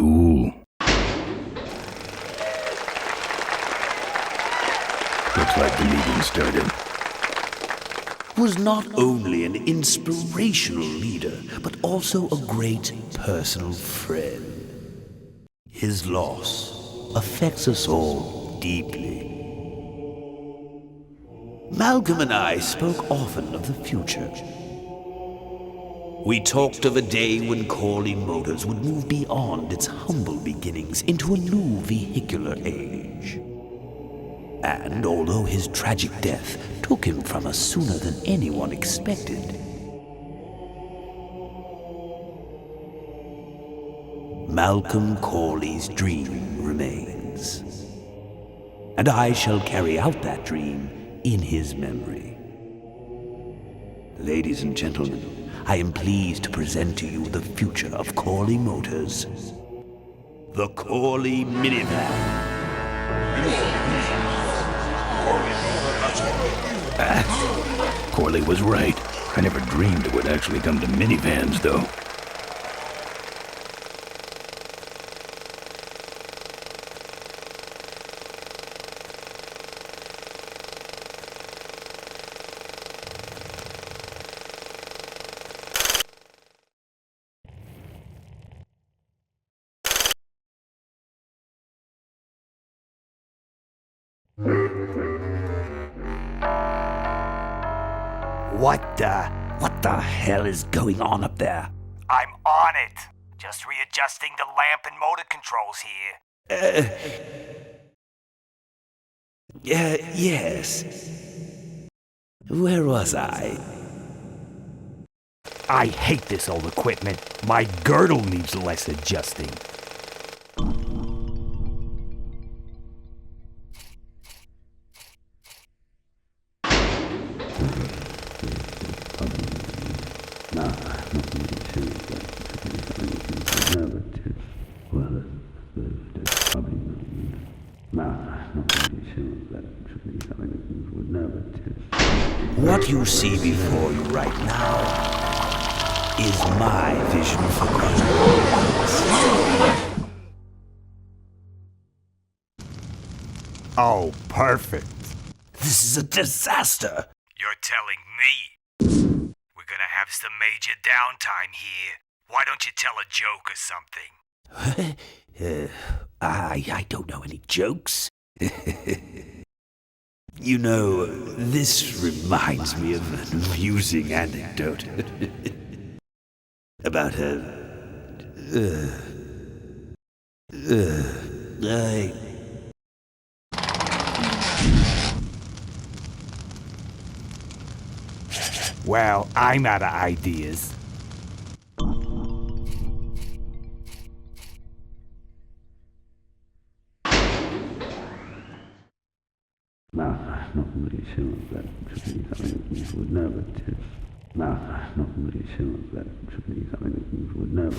Cool. Looks like the meeting started. Was not only an inspirational leader, but also a great personal friend. His loss affects us all deeply. Malcolm and I spoke often of the future. We talked of a day when Corley Motors would move beyond its humble beginnings into a new vehicular age. And although his tragic death took him from us sooner than anyone expected, Malcolm Corley's dream remains. And I shall carry out that dream in his memory. Ladies and gentlemen, I am pleased to present to you the future of Corley Motors. The Corley Minivan. Corley was right. I never dreamed it would actually come to minivans, though. What the hell is going on up there? I'm on it. Just readjusting the lamp and motor controls here. Yes. Where was I? I hate this old equipment. My girdle needs less adjusting. What you see before you right now is my vision for controls. Oh, perfect. This is a disaster. You're telling me. We're gonna have some major downtime here. Why don't you tell a joke or something? I don't know any jokes. You know, this reminds me of an amusing anecdote about Well, I'm out of ideas. Not really sure that should be something that you would know, but not really sure that should be something that you would know,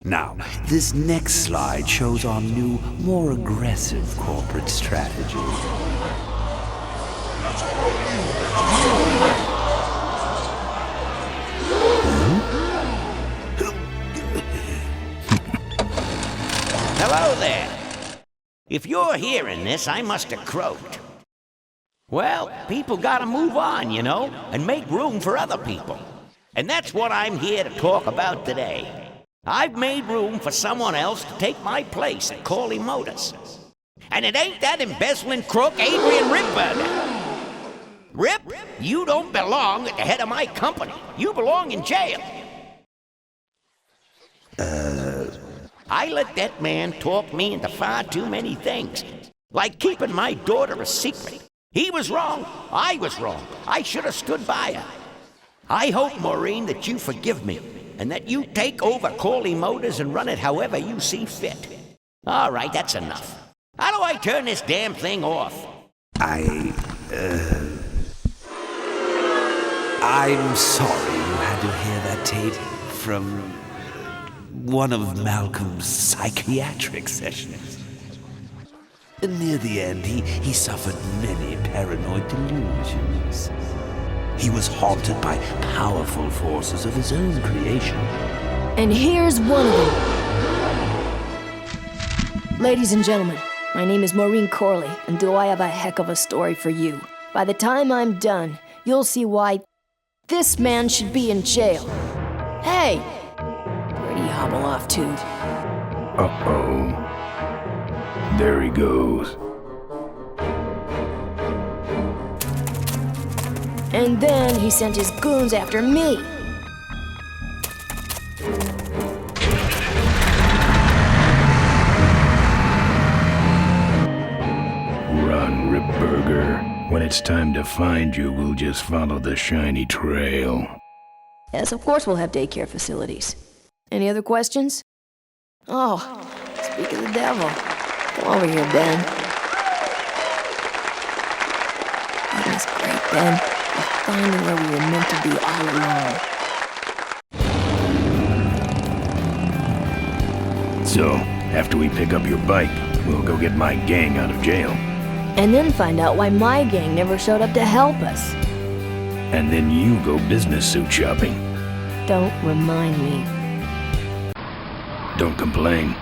Now, this next slide shows our new, more aggressive corporate strategy. Hello there. If you're hearing this, I must have croaked. Well, people gotta move on, you know, and make room for other people. And that's what I'm here to talk about today. I've made room for someone else to take my place at Corley Motors. And it ain't that embezzling crook Adrian Ripburger. Rip, you don't belong at the head of my company. You belong in jail. I let that man talk me into far too many things, like keeping my daughter a secret. He was wrong. I was wrong. I should have stood by her. I hope, Maureen, that you forgive me, and that you take over Corley Motors and run it however you see fit. All right, that's enough. How do I turn this damn thing off? I'm sorry you had to hear that, Tate, from one of Malcolm's psychiatric sessions. Near the end, he suffered many paranoid delusions. He was haunted by powerful forces of his own creation. And here's one of them. Ladies and gentlemen, my name is Maureen Corley, and do I have a heck of a story for you. By the time I'm done, you'll see why this man should be in jail. Hey! Where'd he hobble off to? Uh-oh. There he goes. And then he sent his goons after me. Run, Ripburger. When it's time to find you, we'll just follow the shiny trail. Yes, of course we'll have daycare facilities. Any other questions? Oh, speak of the devil. Come over here, Ben. That was great, Ben. We're finding where we were meant to be all along. So, after we pick up your bike, we'll go get my gang out of jail. And then find out why my gang never showed up to help us. And then you go business suit shopping. Don't remind me. Don't complain.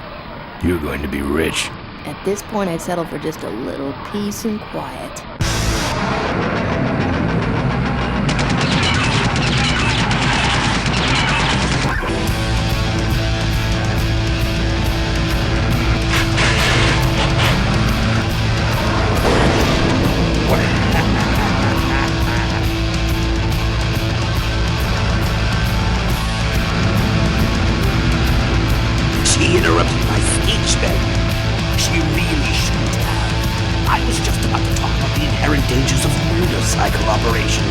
You're going to be rich. At this point, I'd settle for just a little peace and quiet. She interrupted my speech then. She really shouldn't have. I was just about to talk about the inherent dangers of motorcycle operation.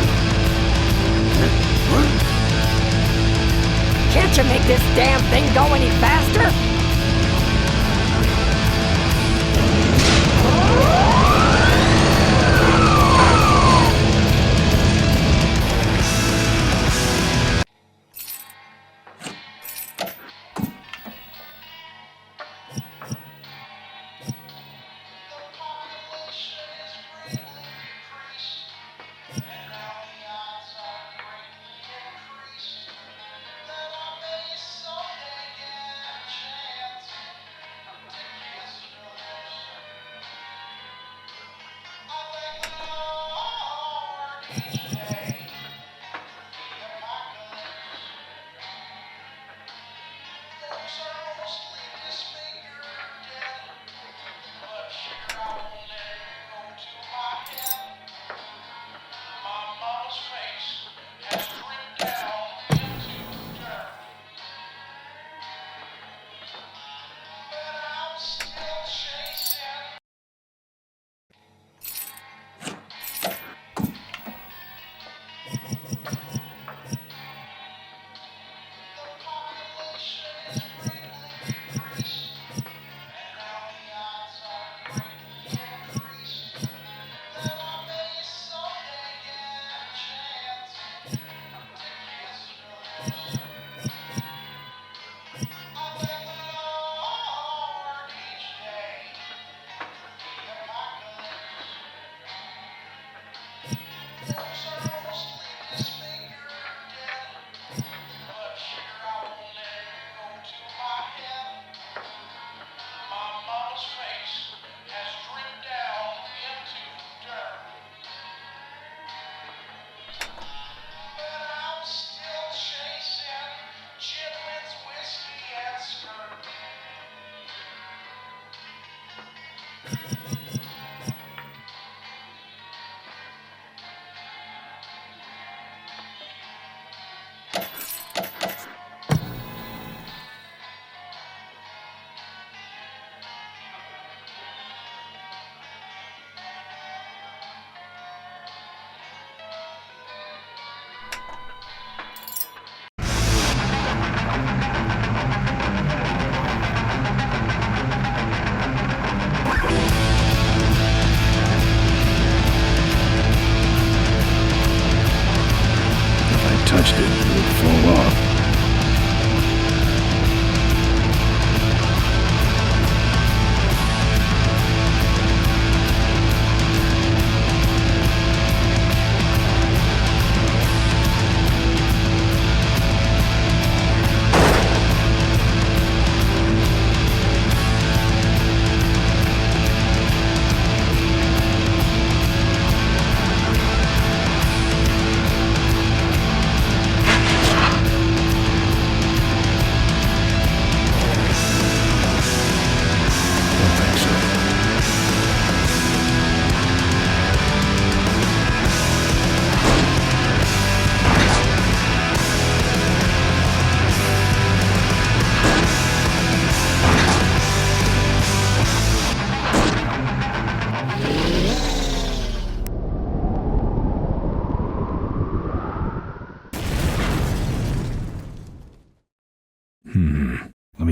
Can't you make this damn thing go any faster? Touched it, it would fall off.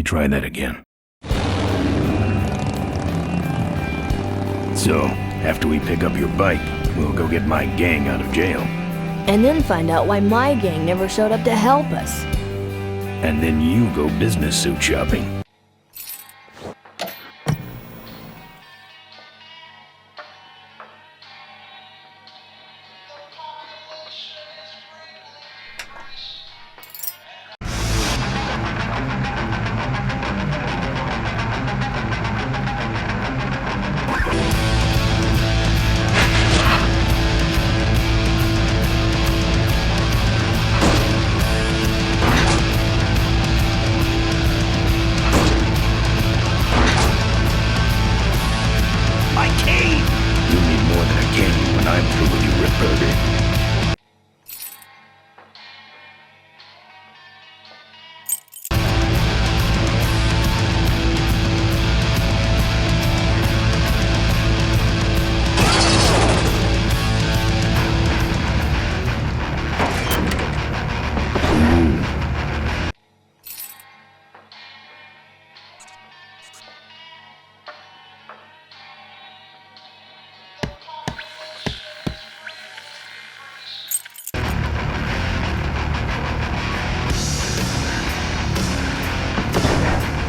me try that again. So, after we pick up your bike, we'll go get my gang out of jail. And then find out why my gang never showed up to help us. And then you go business suit shopping.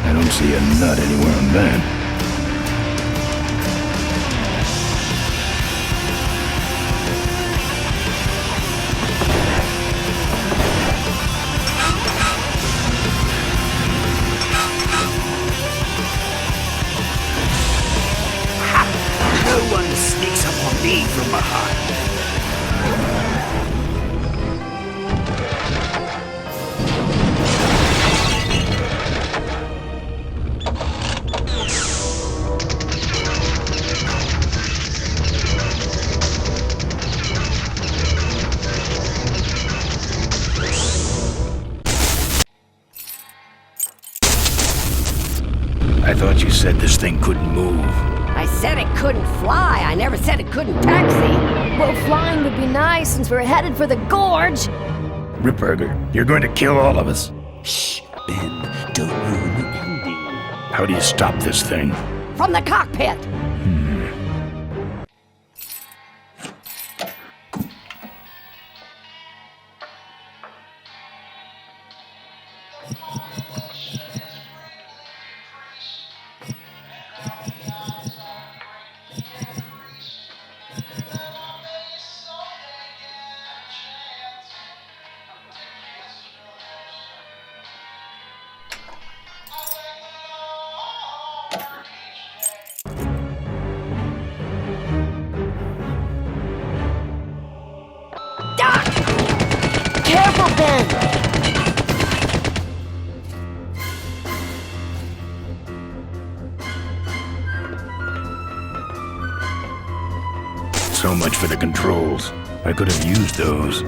I don't see a nut anywhere on that. No one sneaks up on me from behind. I thought you said this thing couldn't move. I said it couldn't fly. I never said it couldn't taxi. Well, flying would be nice since we're headed for the gorge. Ripburger, you're going to kill all of us. Shh, Ben, don't ruin the ending. How do you stop this thing? From the cockpit. Careful, Ben! So much for the controls. I could have used those.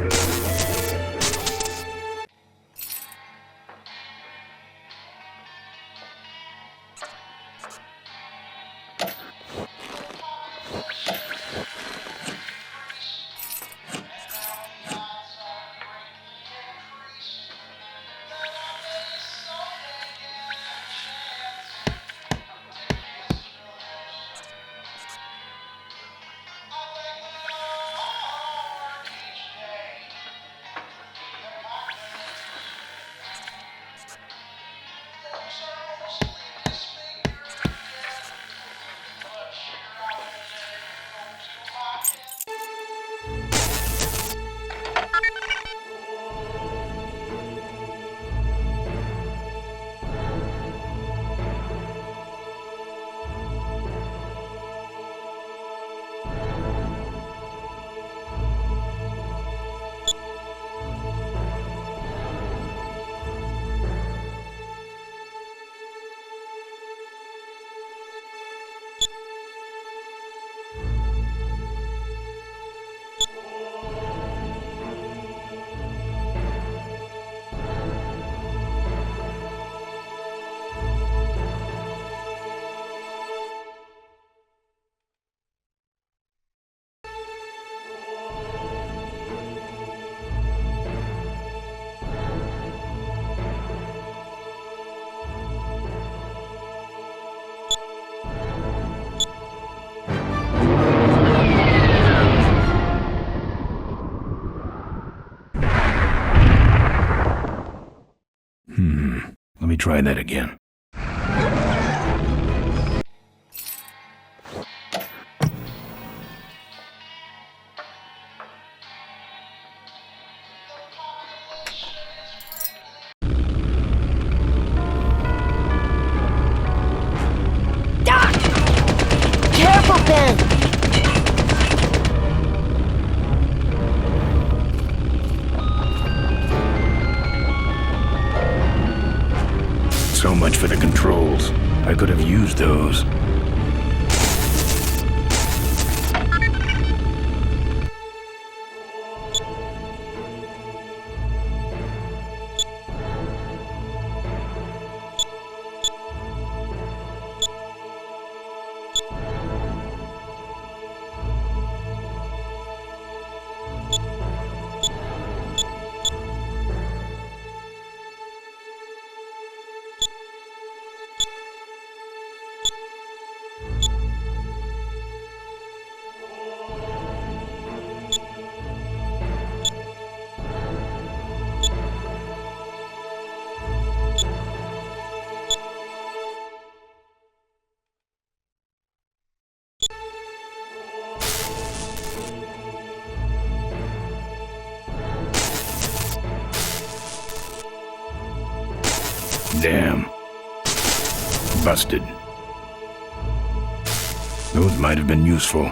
try that again. Careful, Ben! So much for the controls. I could have used those. Damn. Busted. Those might have been useful.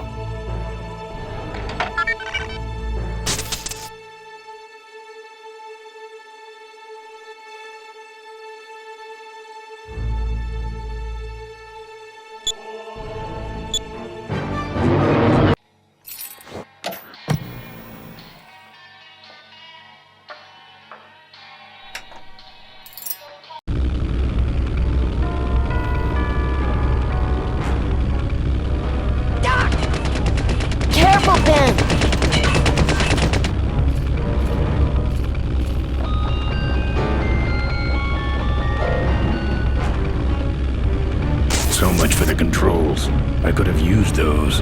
Careful, Ben! So much for the controls. I could have used those.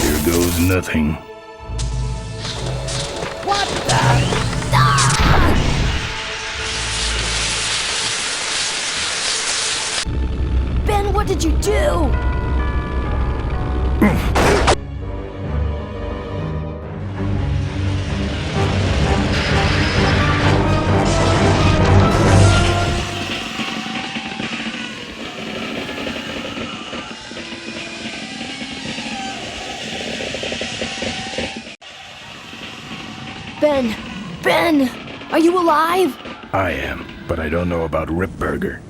Here goes nothing. What the? Ben, what did you do? Ben! Ben! Are you alive? I am, but I don't know about Ripburger.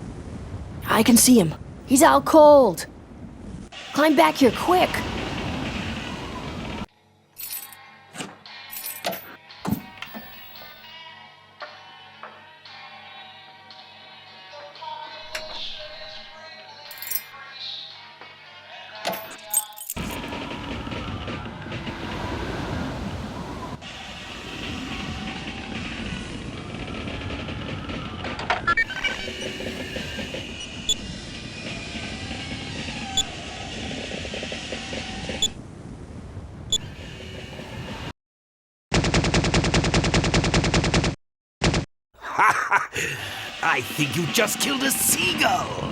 I can see him. He's out cold. Climb back here, quick! I think you just killed a seagull!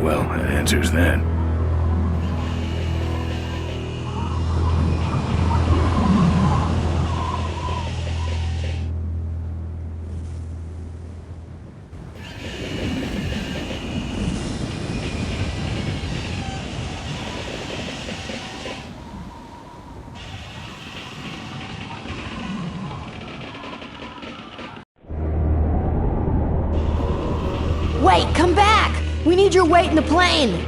Well, that answers that. Wait, come back! We need your weight in the plane!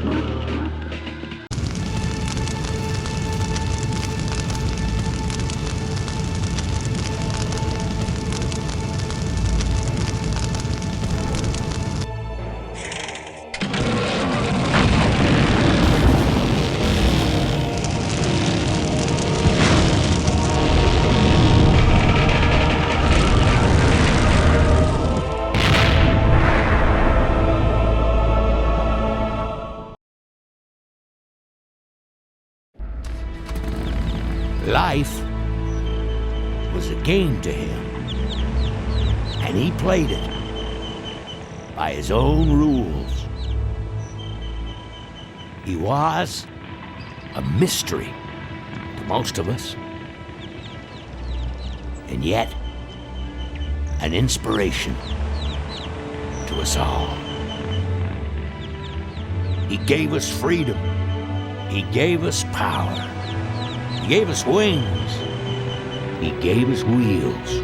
Life was a game to him, and he played it by his own rules. He was a mystery to most of us, and yet an inspiration to us all. He gave us freedom. He gave us power. He gave us wings. He gave us wheels.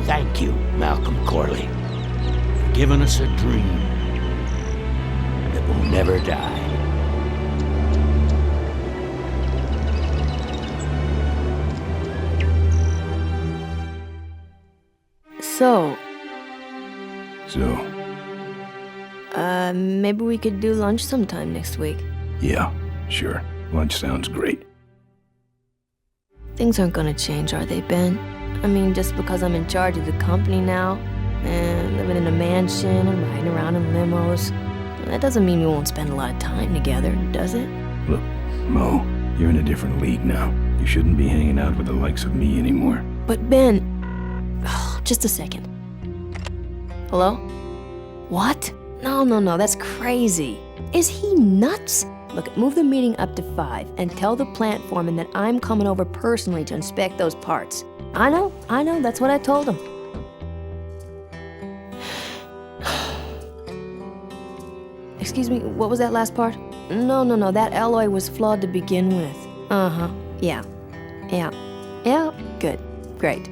Thank you, Malcolm Corley, for giving us a dream that will never die. So, maybe we could do lunch sometime next week. Yeah, sure. Lunch sounds great. Things aren't gonna change, are they, Ben? I mean, just because I'm in charge of the company now, and living in a mansion and riding around in limos, that doesn't mean we won't spend a lot of time together, does it? Look, Mo, you're in a different league now. You shouldn't be hanging out with the likes of me anymore. But Ben... Oh, just a second. Hello? What? No, that's crazy. Is he nuts? Look, move the meeting up to 5 and tell the plant foreman that I'm coming over personally to inspect those parts. I know, that's what I told him. Excuse me, what was that last part? No, that alloy was flawed to begin with. Uh-huh, yeah, good, great.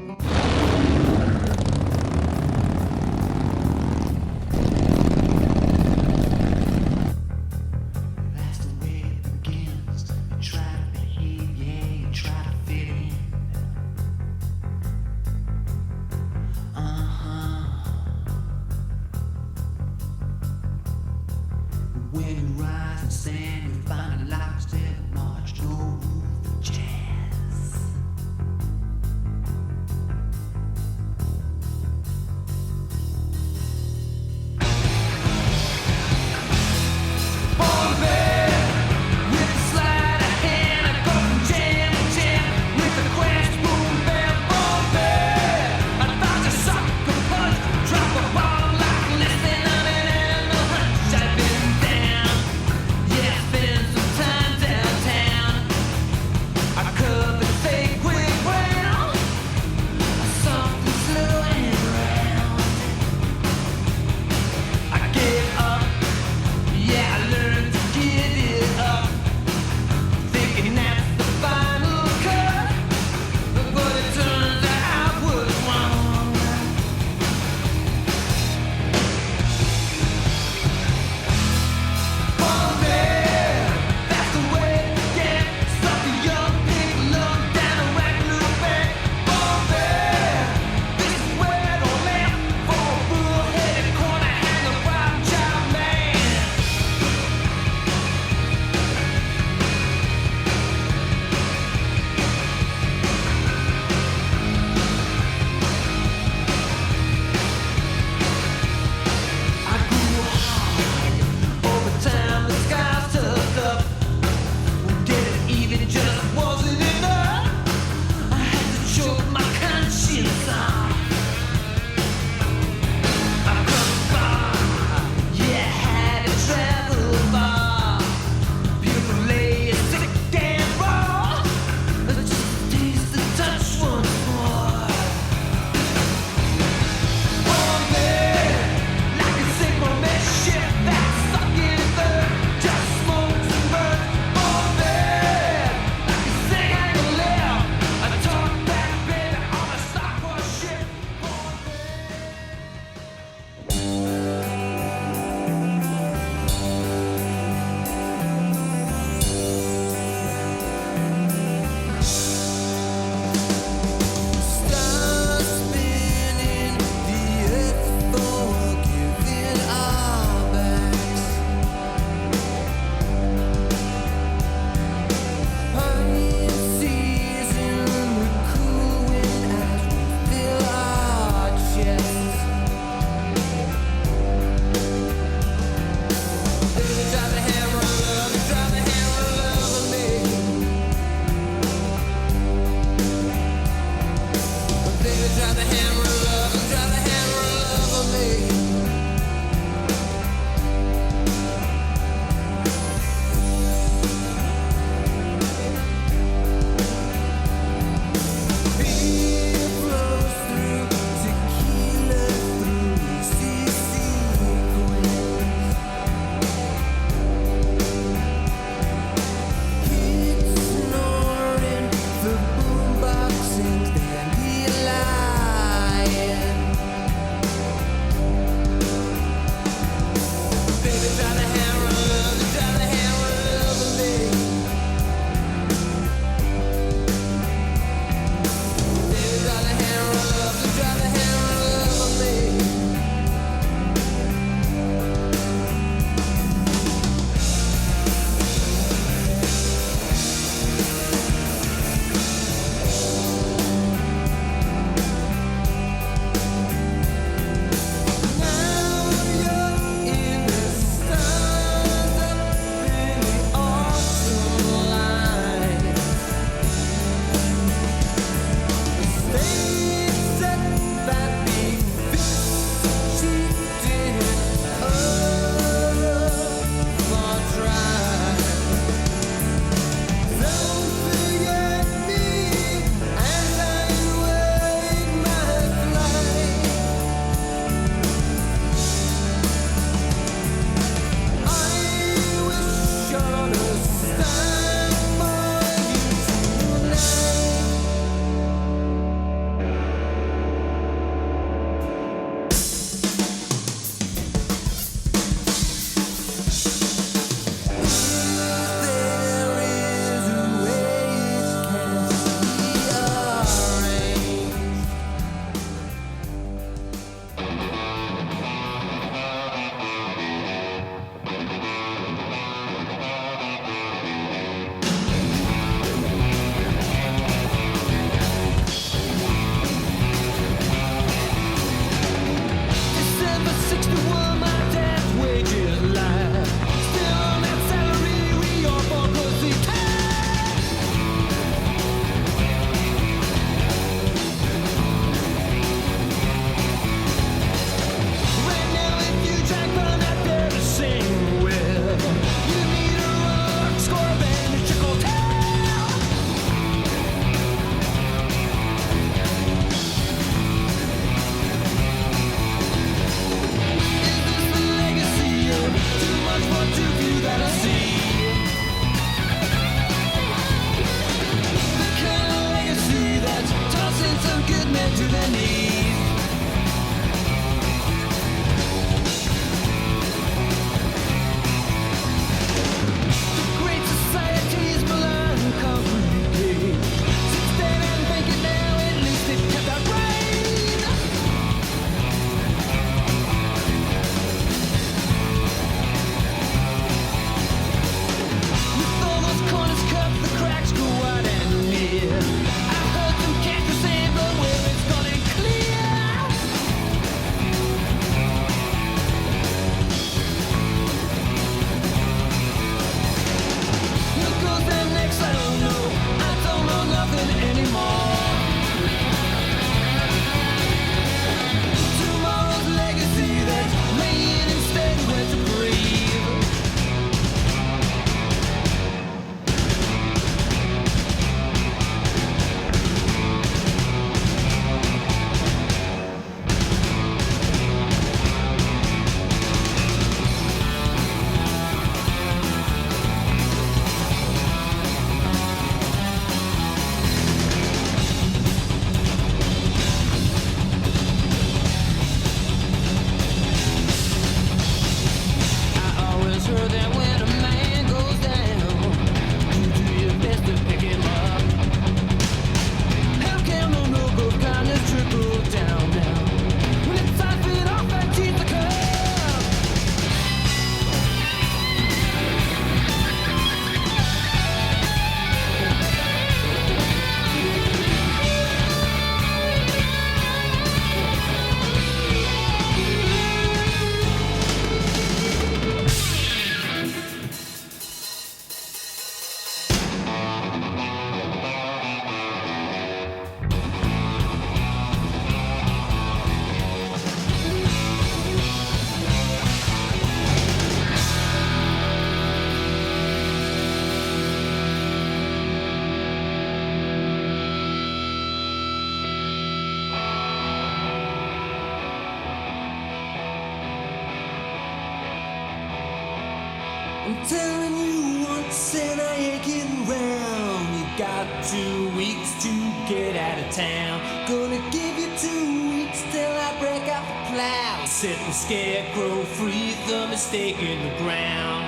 I'm telling you once and I ain't getting round. You got 2 weeks to get out of town. Gonna give you 2 weeks till I break out the plow. Set the scarecrow free, the mistake in the ground.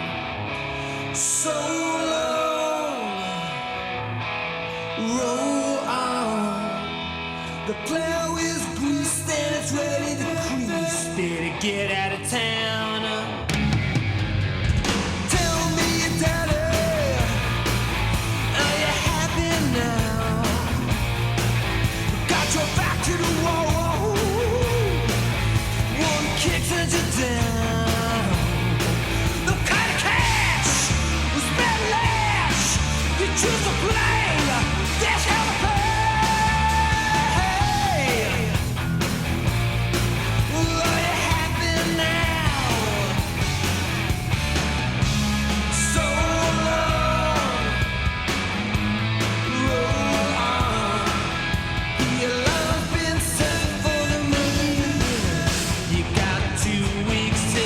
So long, roll on. The plow is greased and it's ready to crease. Better get out of town. Back to the wall. One kick sends you down. No kind of cash was bad lash. You choose to play. That's how to pay. Well, are you happy now? So long. Roll on. Your love's been set for the moon. You got 2 weeks to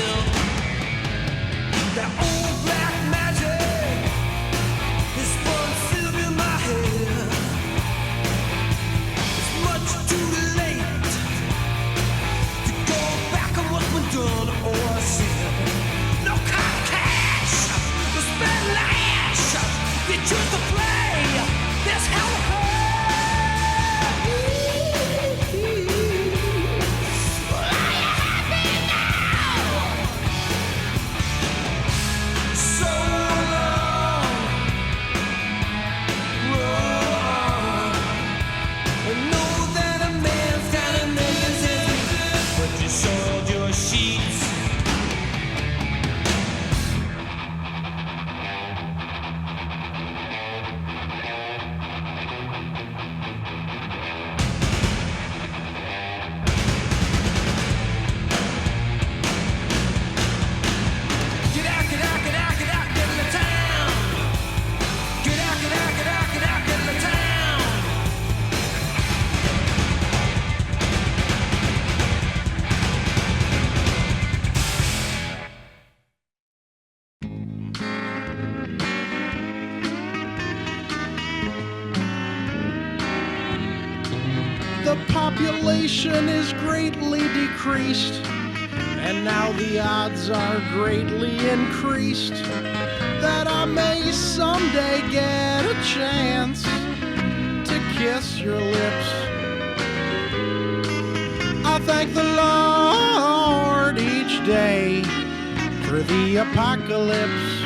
population is greatly decreased, and now the odds are greatly increased that I may someday get a chance to kiss your lips. I thank the Lord each day for the apocalypse.